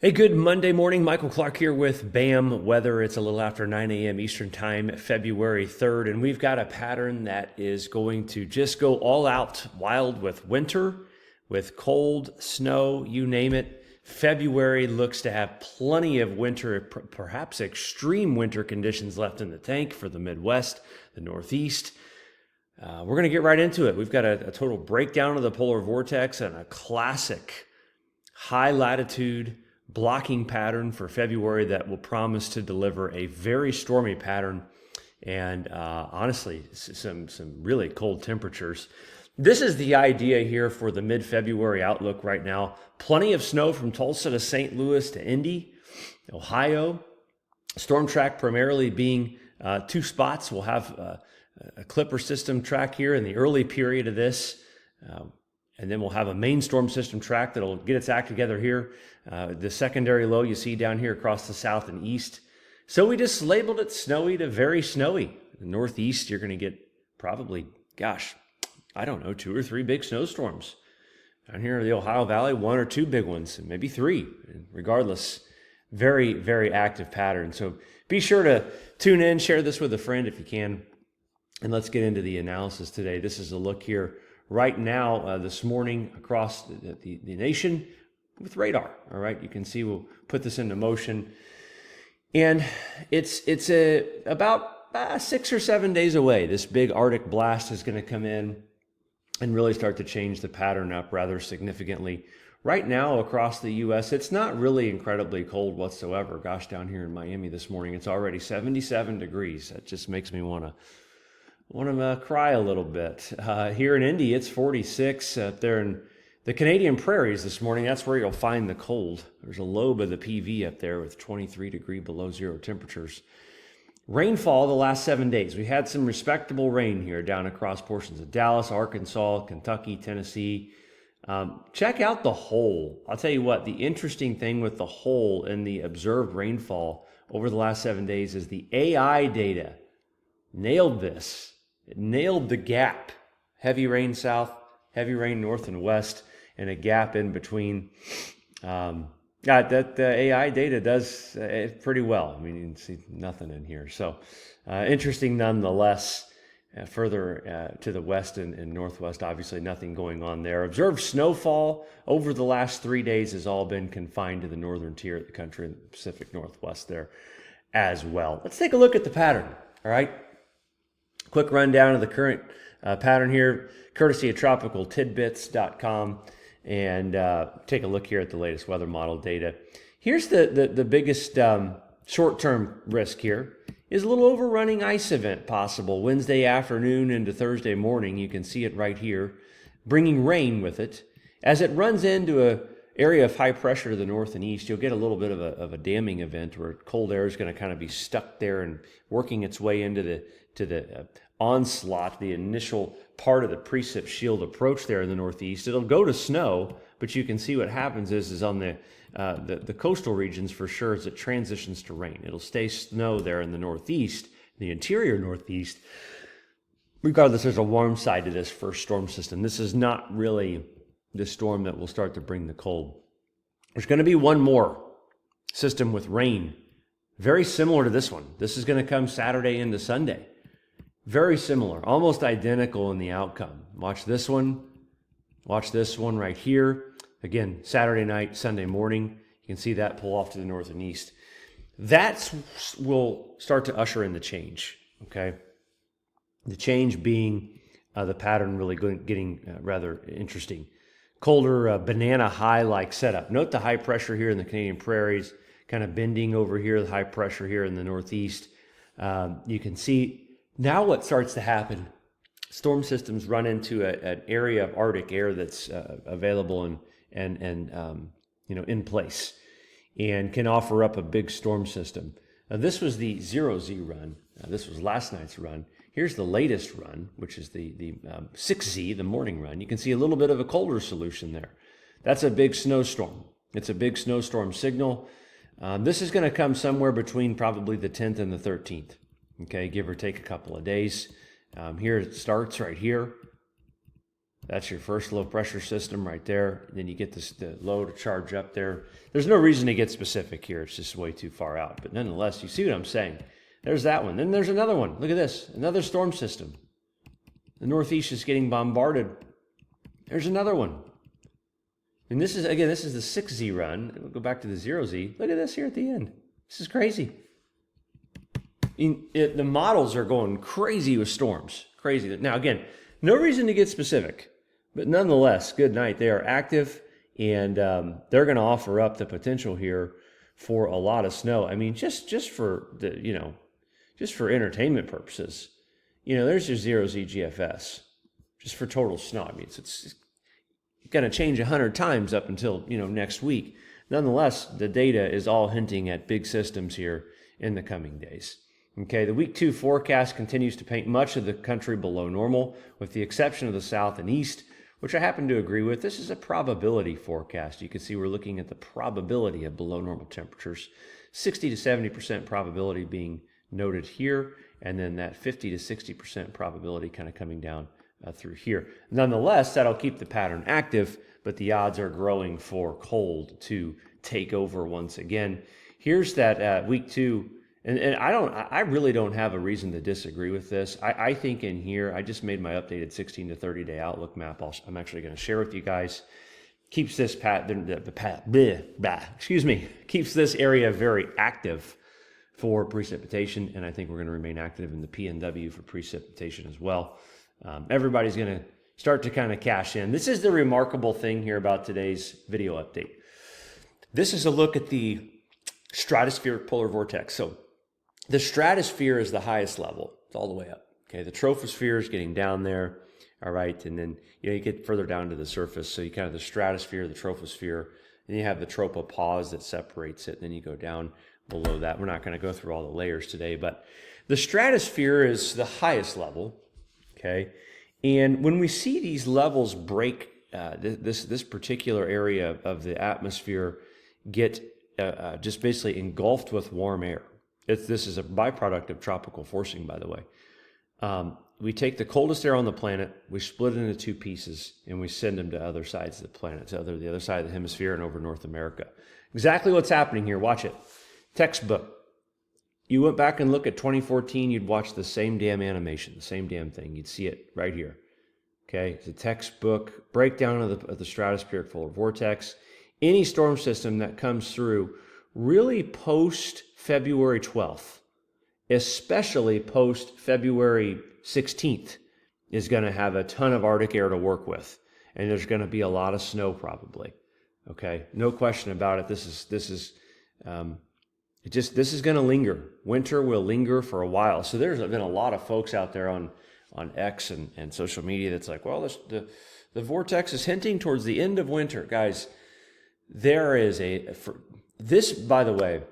Hey, good Monday morning. Michael Clark here with BAM Weather. It's a little after 9 a.m. Eastern Time, February 3rd, and we've got a pattern that is going to just go all out wild with winter, with cold, snow, you name it. February looks to have plenty of winter, perhaps extreme winter conditions left in the tank for the Midwest, the Northeast. We're going to get right into it. We've got a total breakdown of the polar vortex and a classic high latitude blocking pattern for February that will promise to deliver a very stormy pattern and honestly some really cold temperatures. This is the idea here for the mid-February outlook right now. Plenty of snow from Tulsa to St. Louis to Indy, Ohio. Storm track primarily being two spots. We'll have a Clipper system track here in the early period of this. And then we'll have a main storm system track that'll get its act together here. The secondary low you see down here across the south and east. So we just labeled it snowy to very snowy. The Northeast, you're going to get probably, I don't know, 2 or 3 big snowstorms. Down here in the Ohio Valley, 1 or 2 big ones, and maybe 3. Regardless, very, very active pattern. So be sure to tune in, share this with a friend if you can. And let's get into the analysis today. This is a look here right now, this morning across the nation with radar. All right, you can see we'll put this into motion, and it's about 6 or 7 days away. This big Arctic blast is going to come in and really start to change the pattern up rather significantly. Right now across the U.S., it's not really incredibly cold whatsoever. Gosh, down here in Miami this morning, it's already 77 degrees. That just makes me want to cry a little bit. Here in Indy, it's 46. Up there in the Canadian prairies this morning, that's where you'll find the cold. There's a lobe of the PV up there with 23 degree below zero temperatures. Rainfall the last 7 days. We had some respectable rain here down across portions of Dallas, Arkansas, Kentucky, Tennessee. Check out the hole. I'll tell you what, the interesting thing with the hole in the observed rainfall over the last 7 days is the AI data nailed this. It nailed the gap. Heavy rain south, heavy rain north and west, and a gap in between. The AI data does it pretty well. I mean, you can see nothing in here. So interesting nonetheless. Further to the west and northwest, obviously nothing going on there. Observed snowfall over the last 3 days has all been confined to the northern tier of the country and the Pacific Northwest there as well. Let's take a look at the pattern, all right? Quick rundown of the current pattern here, courtesy of tropicaltidbits.com, and take a look here at the latest weather model data. Here's the biggest short-term risk here is a little overrunning ice event possible Wednesday afternoon into Thursday morning. You can see it right here, bringing rain with it. As it runs into an area of high pressure to the north and east, you'll get a little bit of a damming event where cold air is going to kind of be stuck there and working its way into the onslaught, the initial part of the precip shield approach there in the northeast. It'll go to snow, but you can see what happens is on the coastal regions for sure as it transitions to rain. It'll stay snow there in the northeast, the interior northeast. Regardless, there's a warm side to this first storm system. This is not really the storm that will start to bring the cold. There's going to be one more system with rain, very similar to this one. This is going to come Saturday into Sunday. Very similar, almost identical in the outcome. Watch this one right here. Again, Saturday night, Sunday morning. You can see that pull off to the north and east. That will start to usher in the change, okay? The change being the pattern really getting rather interesting. Colder banana high-like setup. Note the high pressure here in the Canadian prairies, kind of bending over here, the high pressure here in the northeast. You can see now what starts to happen, storm systems run into an area of Arctic air that's available and in place and can offer up a big storm system. Now, this was the 0Z run. This was last night's run. Here's the latest run, which is the 6Z, the morning run. You can see a little bit of a colder solution there. That's a big snowstorm. It's a big snowstorm signal. This is going to come somewhere between probably the 10th and the 13th. Okay, give or take a couple of days. Here it starts right here. That's your first low pressure system right there. And then you get the low to charge up there. There's no reason to get specific here. It's just way too far out. But nonetheless, you see what I'm saying. There's that one. Then there's another one. Look at this. Another storm system. The Northeast is getting bombarded. There's another one. And this is the 6Z run. We'll go back to the 0Z. Look at this here at the end. This is crazy. The models are going crazy with storms. Crazy. Now, again, no reason to get specific. But nonetheless, good night. They are active, and they're going to offer up the potential here for a lot of snow. I mean, just for the just for entertainment purposes, there's your 0Z GFS, just for total snow. I mean, it's going to change 100 times up until next week. Nonetheless, the data is all hinting at big systems here in the coming days. Okay, the week 2 forecast continues to paint much of the country below normal, with the exception of the south and east, which I happen to agree with. This is a probability forecast. You can see we're looking at the probability of below normal temperatures. 60 to 70% probability being noted here, and then that 50 to 60% probability kind of coming down through here. Nonetheless, that'll keep the pattern active, but the odds are growing for cold to take over once again. Here's that week 2. And I really don't have a reason to disagree with this. I think in here, I just made my updated 16 to 30 day outlook map. I'm actually going to share with you guys. Keeps this keeps this area very active for precipitation, and I think we're going to remain active in the PNW for precipitation as well. Everybody's going to start to kind of cash in. This is the remarkable thing here about today's video update. This is a look at the stratospheric polar vortex. So the stratosphere is the highest level. It's all the way up. Okay, the troposphere is getting down there. All right, and then you get further down to the surface. So you kind of the stratosphere, the troposphere, and you have the tropopause that separates it. And then you go down below that. We're not going to go through all the layers today, but the stratosphere is the highest level. Okay, and when we see these levels break, this particular area of the atmosphere get just basically engulfed with warm air. This is a byproduct of tropical forcing, by the way. We take the coldest air on the planet, we split it into 2 pieces, and we send them to other sides of the planet, to the other side of the hemisphere and over North America. Exactly what's happening here. Watch it. Textbook. You went back and look at 2014, you'd watch the same damn animation, the same damn thing. You'd see it right here. Okay, it's a textbook breakdown of the stratospheric polar vortex. Any storm system that comes through really post February 12th, especially post February 16th, is going to have a ton of Arctic air to work with, and there's going to be a lot of snow probably. Okay, no question about it. This is going to linger. Winter will linger for a while. So there's been a lot of folks out there on X and social media that's like, well, the vortex is hinting towards the end of winter, guys. There is this, by the way,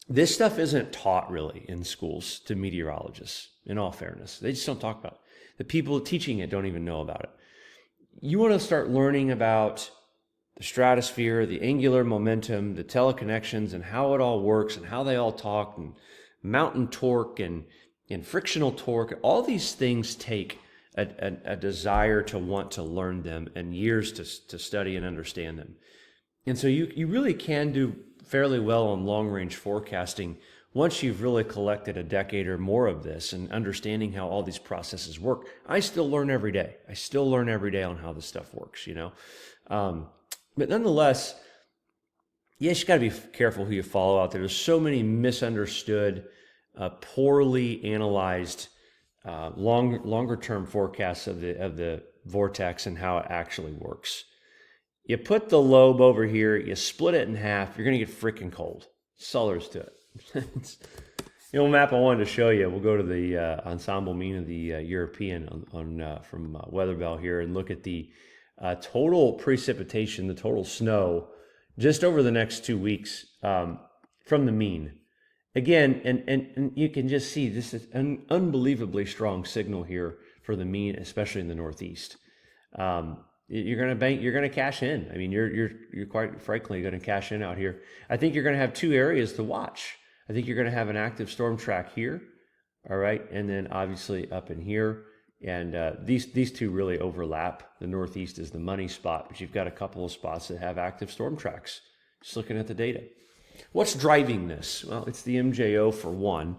this stuff isn't taught really in schools to meteorologists, in all fairness. They just don't talk about it. The people teaching it don't even know about it. You want to start learning about the stratosphere, the angular momentum, the teleconnections, and how it all works, and how they all talk, and mountain torque, and frictional torque. All these things take a desire to want to learn them and years to study and understand them. And so you really can do fairly well on long-range forecasting once you've really collected a decade or more of this and understanding how all these processes work. I still learn every day. I still learn every day on how this stuff works, But nonetheless, yes, you got to be careful who you follow out there. There's so many misunderstood, poorly analyzed, longer-term forecasts of the vortex and how it actually works. You put the lobe over here, you split it in half, you're going to get freaking cold. That's all there is to it. Map I wanted to show you. We'll go to the ensemble mean of the European from Weatherbell here and look at the total precipitation, the total snow, just over the next 2 weeks from the mean. Again, and you can just see this is an unbelievably strong signal here for the mean, especially in the Northeast. You're going to cash in. I mean, you're quite frankly going to cash in out here. I think you're going to have 2 areas to watch. I think you're going to have an active storm track here, all right, and then obviously up in here, And these two really overlap. The Northeast is the money spot, but you've got a couple of spots that have active storm tracks. Just looking at the data. What's driving this? Well, it's the MJO for one.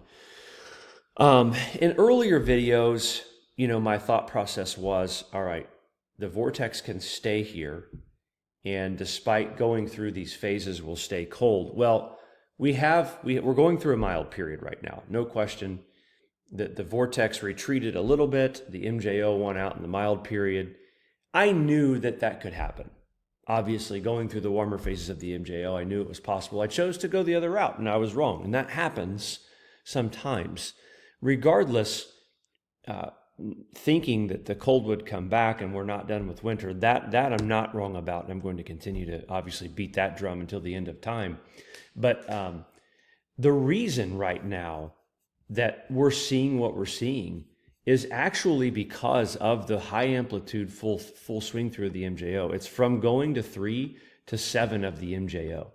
In earlier videos, my thought process was, all right, the vortex can stay here, and despite going through these phases, will stay cold. Well, we're going through a mild period right now, no question. The vortex retreated a little bit. The MJO went out in the mild period. I knew that could happen. Obviously, going through the warmer phases of the MJO, I knew it was possible. I chose to go the other route, and I was wrong. And that happens sometimes. Regardless, thinking that the cold would come back and we're not done with winter, that I'm not wrong about, and I'm going to continue to obviously beat that drum until the end of time. But the reason right now that we're seeing what we're seeing is actually because of the high amplitude full swing through the MJO. It's from going to 3 to 7 of the MJO.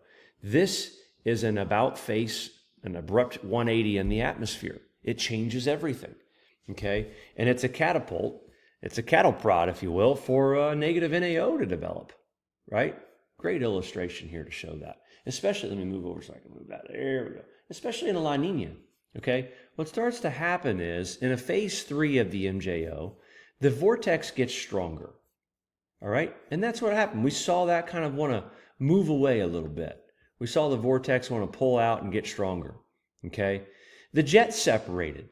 This is an about face, an abrupt 180 in the atmosphere. It changes everything, okay? And it's a catapult, it's a cattle prod, if you will, for a negative NAO to develop, right? Great illustration here to show that. Especially, let me move over so I can move that. There we go. Especially in a La Nina, okay? What starts to happen is, in a phase 3 of the MJO, the vortex gets stronger, all right? And that's what happened. We saw that kind of want to move away a little bit. We saw the vortex want to pull out and get stronger, okay? The jets separated,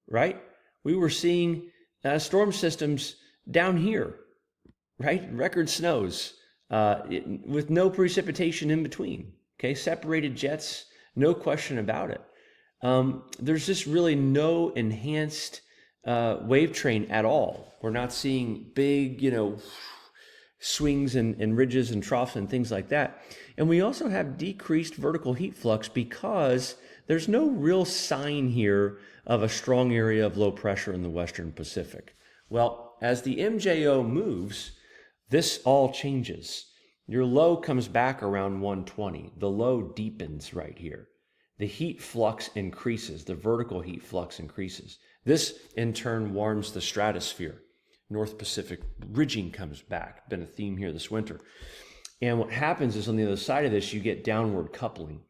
right? We were seeing storm systems down here, right? Record snows with no precipitation in between, okay? Separated jets, no question about it. There's just really no enhanced wave train at all. We're not seeing big, swings and ridges and troughs and things like that. And we also have decreased vertical heat flux because there's no real sign here of a strong area of low pressure in the Western Pacific. Well, as the MJO moves, this all changes. Your low comes back around 120. The low deepens right here. The heat flux increases. The vertical heat flux increases. This, in turn, warms the stratosphere. North Pacific ridging comes back. Been a theme here this winter. And what happens is on the other side of this, you get downward coupling,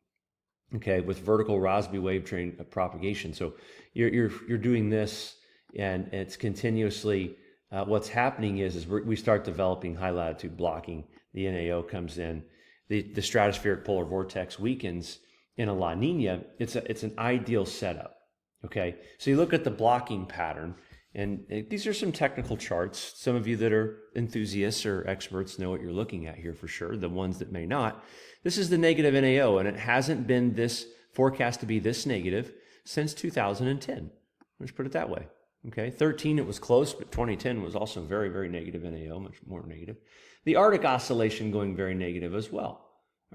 okay, with vertical Rossby wave train propagation. So you're doing this, and it's continuously, what's happening is we start developing high latitude blocking. The NAO comes in. The stratospheric polar vortex weakens. In a La Nina, it's an ideal setup, okay? So you look at the blocking pattern, and these are some technical charts. Some of you that are enthusiasts or experts know what you're looking at here for sure. The ones that may not. This is the negative NAO, and it hasn't been this forecast to be this negative since 2010. Let's put it that way, okay? 13, it was close, but 2010 was also very, very negative NAO, much more negative. The Arctic Oscillation going very negative as well.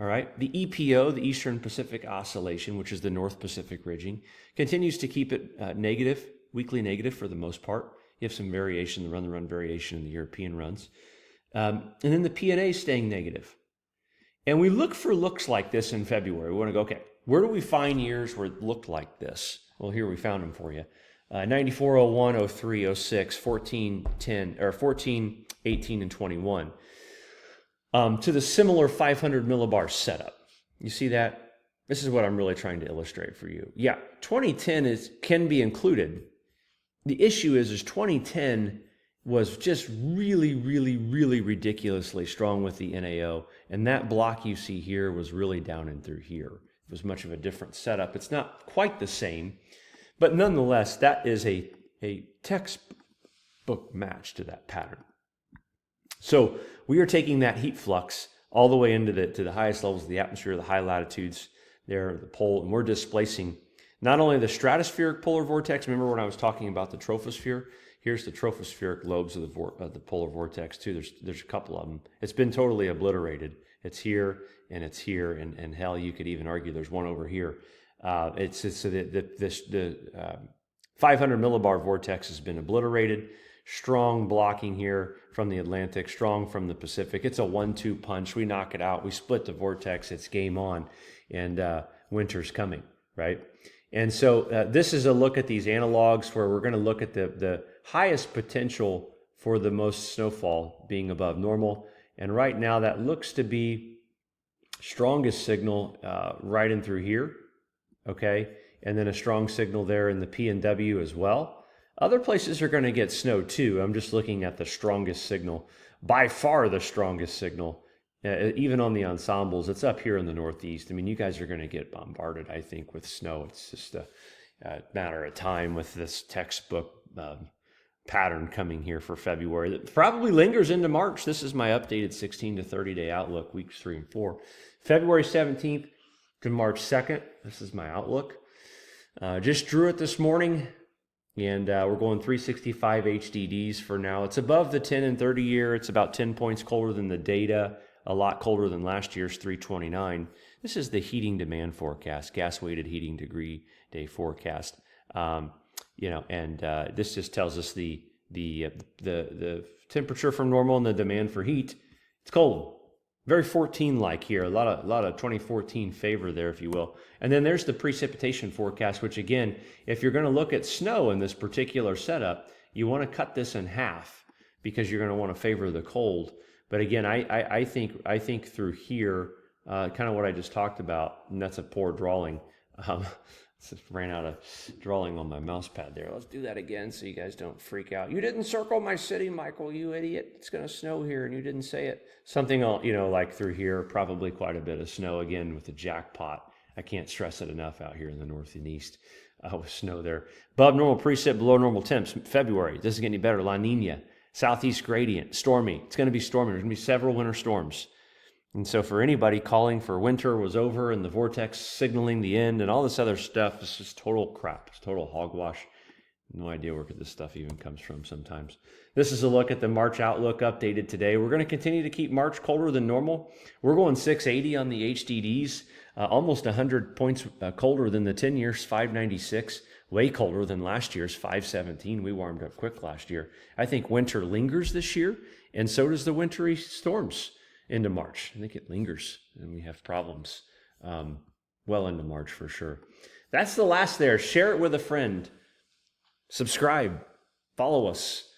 All right, the EPO, the Eastern Pacific Oscillation, which is the North Pacific ridging, continues to keep it negative, weekly negative for the most part. You have some variation, the run variation in the European runs. And then the PNA staying negative. And we look for looks like this in February. We want to go, okay, where do we find years where it looked like this? Well, here we found them for you. 94, 01, 03, 06, 14, 10, or 14, 18, and 21. To the similar 500 millibar setup. You see that? This is what I'm really trying to illustrate for you. Yeah, 2010 can be included. The issue is 2010 was just really, really, really ridiculously strong with the NAO, and that block you see here was really down and through here. It was much of a different setup. It's not quite the same, but nonetheless, that is a textbook match to that pattern. So we are taking that heat flux all the way into the highest levels of the atmosphere, the high latitudes there, the pole, and we're displacing not only the stratospheric polar vortex. Remember when I was talking about the troposphere? Here's the tropospheric lobes of the polar vortex too. There's a couple of them. It's been totally obliterated. It's here and it's here, and hell, you could even argue there's one over here. The 500 millibar vortex has been obliterated. Strong blocking here from the Atlantic, strong from the Pacific. It's a 1-2 punch. We knock it out. We split the vortex. It's game on, and winter's coming, right? And so this is a look at these analogs where we're going to look at the highest potential for the most snowfall being above normal. And right now that looks to be strongest signal right in through here, okay? And then a strong signal there in the PNW as well. Other places are going to get snow too. I'm just looking at the strongest signal, by far the strongest signal. Even on the ensembles, it's up here in the Northeast. I mean, you guys are going to get bombarded, I think, with snow. It's just a matter of time with this textbook pattern coming here for February. That probably lingers into March. This is my updated 16 to 30 day outlook, weeks 3 and 4. February 17th to March 2nd. This is my outlook. Just drew it this morning, and we're going 365 HDDs for now. It's above the 10 and 30 year. It's about 10 points colder than the data. A lot colder than last year's 329. This is the heating demand forecast, gas weighted heating degree day forecast. This just tells us the temperature from normal and the demand for heat. It's cold, very 14-like here. A lot of 2014 favor there, if you will. And then there's the precipitation forecast, which again, if you're going to look at snow in this particular setup, you want to cut this in half because you're going to want to favor the cold. But again, I think through here, kind of what I just talked about, and that's a poor drawing. Just ran out of drawing on my mouse pad there. Let's do that again so you guys don't freak out. You didn't circle my city, Michael, you idiot. It's going to snow here and you didn't say it. Something, like through here, probably quite a bit of snow again with the jackpot. I can't stress it enough out here in the north and east with snow there. Above normal precip, below normal temps. February, doesn't get any better. La Nina. Southeast gradient, stormy. It's going to be stormy. There's going to be several winter storms. And so for anybody calling for winter was over and the vortex signaling the end and all this other stuff, it's just total crap. It's total hogwash. No idea where this stuff even comes from sometimes. This is a look at the March outlook updated today. We're going to continue to keep March colder than normal. We're going 680 on the HDDs, almost 100 points colder than the 10 years, 596. Way colder than last year's 517. We warmed up quick last year. I think winter lingers this year, and so does the wintry storms into March. I think it lingers, and we have problems well into March for sure. That's the last there. Share it with a friend. Subscribe. Follow us.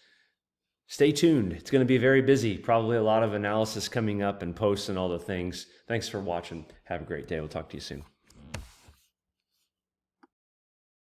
Stay tuned. It's going to be very busy. Probably a lot of analysis coming up and posts and all the things. Thanks for watching. Have a great day. We'll talk to you soon.